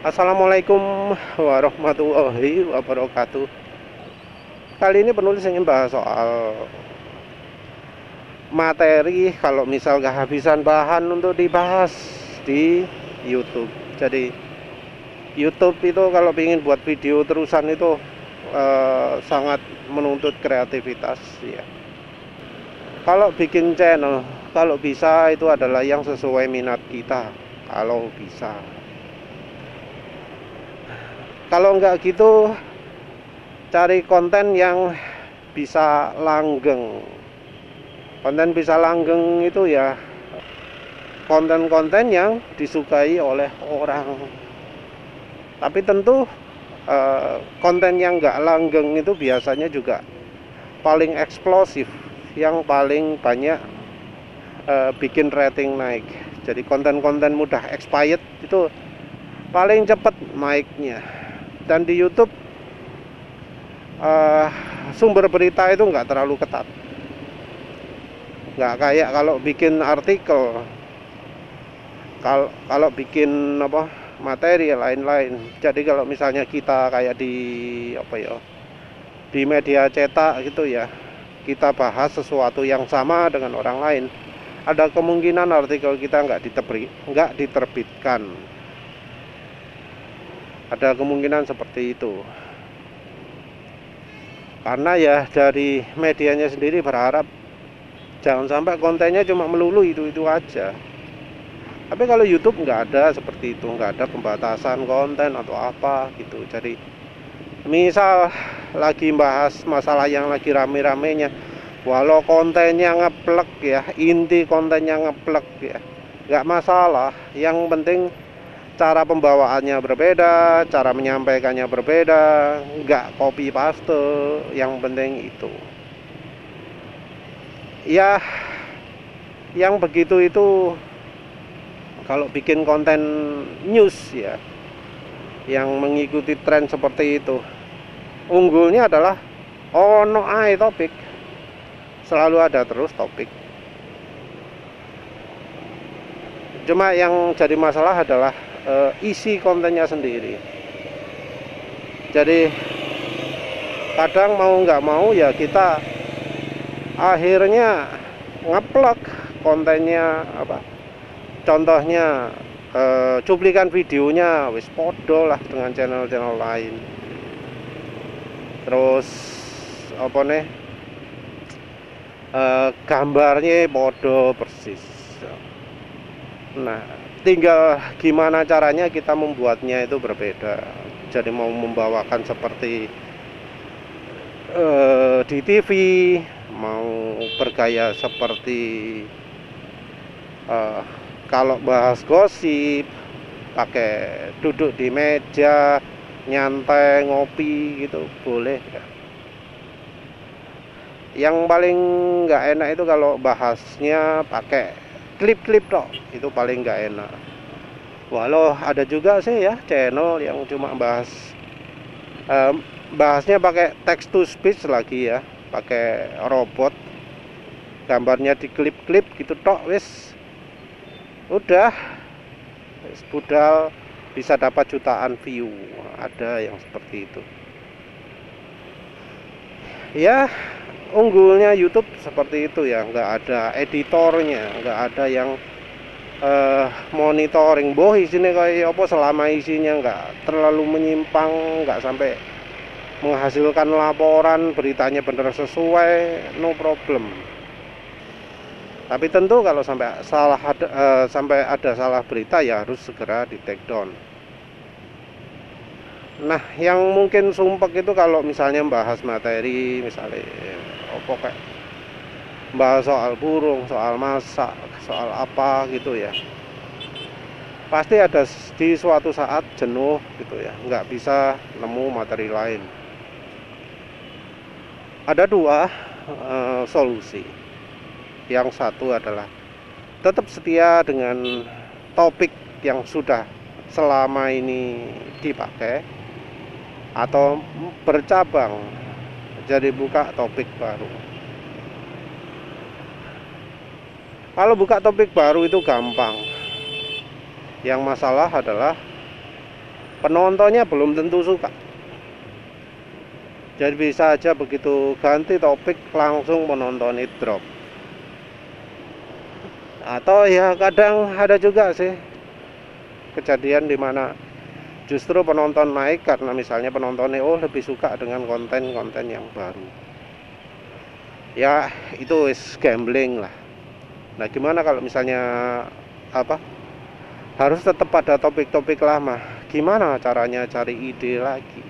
Assalamualaikum warahmatullahi wabarakatuh. Kali ini penulis ingin bahas soal materi kalau misal kehabisan bahan untuk dibahas di YouTube. Jadi YouTube itu kalau ingin buat video terusan itu sangat menuntut kreativitas ya. Kalau bikin channel, kalau bisa itu adalah yang sesuai minat kita. Kalau bisa. Kalau enggak gitu, cari konten yang bisa langgeng. Konten bisa langgeng itu ya konten-konten yang disukai oleh orang. Tapi tentu konten yang enggak langgeng itu biasanya juga paling eksplosif, yang paling banyak bikin rating naik. Jadi konten-konten mudah expired itu paling cepat naiknya. Dan di YouTube sumber berita itu nggak terlalu ketat, nggak kayak kalau bikin artikel, kalau bikin materi lain-lain. Jadi kalau misalnya kita kayak di media cetak gitu ya, kita bahas sesuatu yang sama dengan orang lain, ada kemungkinan artikel kita nggak diterbitkan. Ada kemungkinan seperti itu. Karena ya dari medianya sendiri berharap jangan sampai kontennya cuma melulu itu aja. Tapi kalau YouTube nggak ada seperti itu, nggak ada pembatasan konten atau apa gitu. Jadi misal lagi bahas masalah yang lagi rame-ramenya, walau kontennya ngeplek ya, inti kontennya ngeplek ya, nggak masalah. Yang penting cara pembawaannya berbeda, cara menyampaikannya berbeda, nggak copy paste, yang penting itu. Ya, yang begitu itu kalau bikin konten news ya, yang mengikuti tren seperti itu, unggulnya adalah ono ae topik, selalu ada terus topik. Cuma yang jadi masalah adalah isi kontennya sendiri. Jadi kadang mau nggak mau ya kita akhirnya ngeplek kontennya contohnya cuplikan videonya wis podo lah dengan channel-channel lain. Terus gambarnya podo persis. Nah, tinggal gimana caranya kita membuatnya itu berbeda. Jadi mau membawakan seperti di TV, mau bergaya seperti kalau bahas gosip, pakai duduk di meja nyantai ngopi gitu boleh ya. Yang paling nggak enak itu kalau bahasnya pakai klip-klip toh, itu paling nggak enak. Walau ada juga sih ya channel yang cuma bahasnya pakai text to speech lagi ya, pakai robot, gambarnya di klip-klip gitu toh, wis udah wis budal bisa dapat jutaan view. Ada yang seperti itu ya. Unggulnya YouTube seperti itu ya, nggak ada editornya, nggak ada yang monitoring boh isinya kayak apa, selama isinya nggak terlalu menyimpang, nggak sampai menghasilkan laporan beritanya benar sesuai, no problem. Tapi tentu kalau sampai ada salah berita ya harus segera di take down. Nah, yang mungkin sumpek itu kalau misalnya bahas materi, misalnya kayak bahas soal burung, soal masak, soal apa gitu ya, pasti ada di suatu saat jenuh gitu ya, nggak bisa nemu materi lain. Ada dua solusi. Yang satu adalah tetap setia dengan topik yang sudah selama ini dipakai, atau bercabang jadi buka topik baru. Kalau buka topik baru itu gampang. Yang masalah adalah penontonnya belum tentu suka. Jadi bisa aja begitu ganti topik langsung penontonnya drop. Atau ya kadang ada juga sih kejadian dimana justru penonton naik karena misalnya penontonnya lebih suka dengan konten-konten yang baru. Ya itu is gambling lah. Nah gimana kalau misalnya harus tetap pada topik-topik lama, gimana caranya cari ide lagi?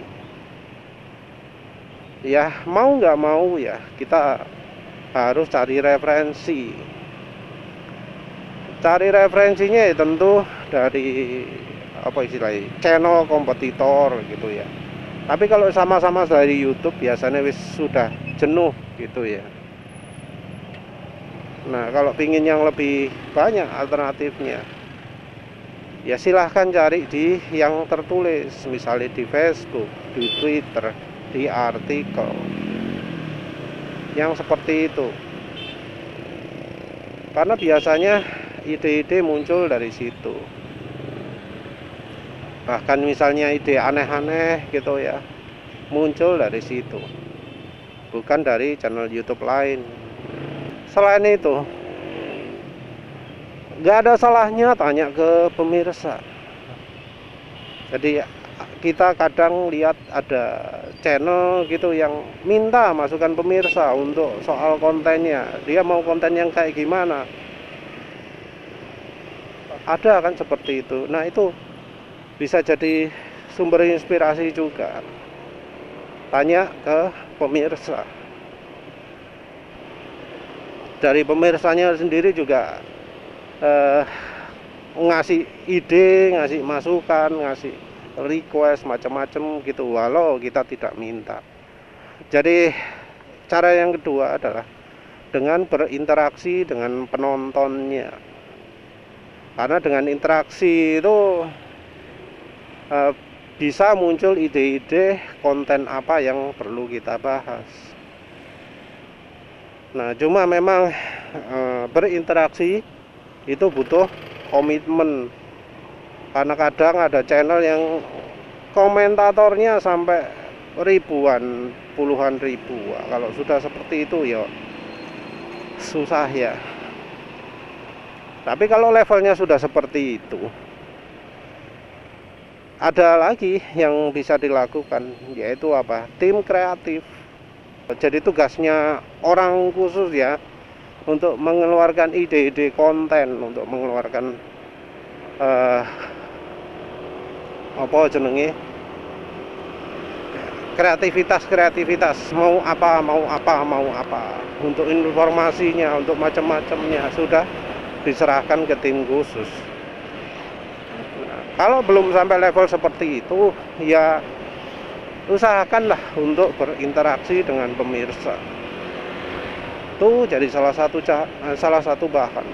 Ya mau nggak mau ya kita harus cari referensi. Cari referensinya ya tentu dari istilahnya channel kompetitor gitu ya. Tapi kalau sama-sama dari YouTube biasanya sudah jenuh gitu ya. Nah kalau pingin yang lebih banyak alternatifnya, ya silahkan cari di yang tertulis, misalnya di Facebook, di Twitter, di artikel yang seperti itu. Karena biasanya ide-ide muncul dari situ. Bahkan misalnya ide aneh-aneh gitu ya, muncul dari situ, bukan dari channel YouTube lain. Selain itu, nggak ada salahnya tanya ke pemirsa. Jadi kita kadang lihat ada channel gitu yang minta masukan pemirsa untuk soal kontennya, dia mau konten yang kayak gimana. Ada kan seperti itu. Nah itu bisa jadi sumber inspirasi juga. Tanya ke pemirsa. Dari pemirsanya sendiri juga ngasih ide, ngasih masukan, ngasih request macam-macam gitu, walau kita tidak minta. Jadi cara yang kedua adalah dengan berinteraksi dengan penontonnya. Karena dengan interaksi itu bisa muncul ide-ide konten apa yang perlu kita bahas. Nah cuma memang berinteraksi itu butuh komitmen, karena kadang ada channel yang komentatornya sampai ribuan, puluhan ribu. Kalau sudah seperti itu ya susah ya. Tapi kalau levelnya sudah seperti itu, ada lagi yang bisa dilakukan, yaitu tim kreatif. Jadi tugasnya orang khusus ya untuk mengeluarkan ide-ide konten, untuk mengeluarkan kreativitas, mau apa untuk informasinya, untuk macam-macamnya sudah diserahkan ke tim khusus. Nah, kalau belum sampai level seperti itu ya usahakanlah untuk berinteraksi dengan pemirsa. Itu jadi salah satu bahan.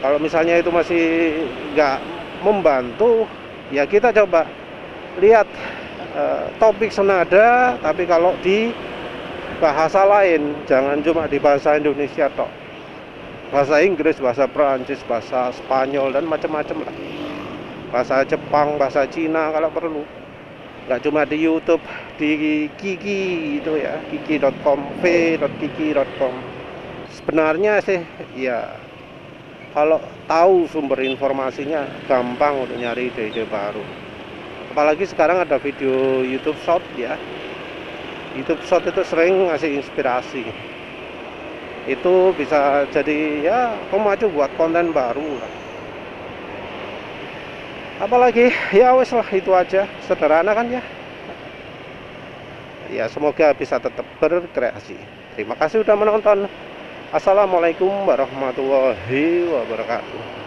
Kalau misalnya itu masih nggak membantu, ya kita coba lihat topik senada, tapi kalau di bahasa lain, jangan cuma di bahasa Indonesia tok. Bahasa Inggris, bahasa Perancis, bahasa Spanyol dan macam-macam lah. Bahasa Jepang, bahasa Cina kalau perlu. Nggak cuma di YouTube, di Kiki itu ya, kiki.com, v.kiki.com. Sebenarnya sih ya kalau tahu sumber informasinya gampang untuk nyari ide-ide baru. Apalagi sekarang ada video YouTube Short ya. YouTube Short itu sering ngasih inspirasi. Itu bisa jadi ya pemacu buat konten baru lah. Apalagi ya wes lah, itu aja, sederhana kan ya. Ya semoga bisa tetap berkreasi. Terima kasih sudah menonton. Assalamualaikum warahmatullahi wabarakatuh.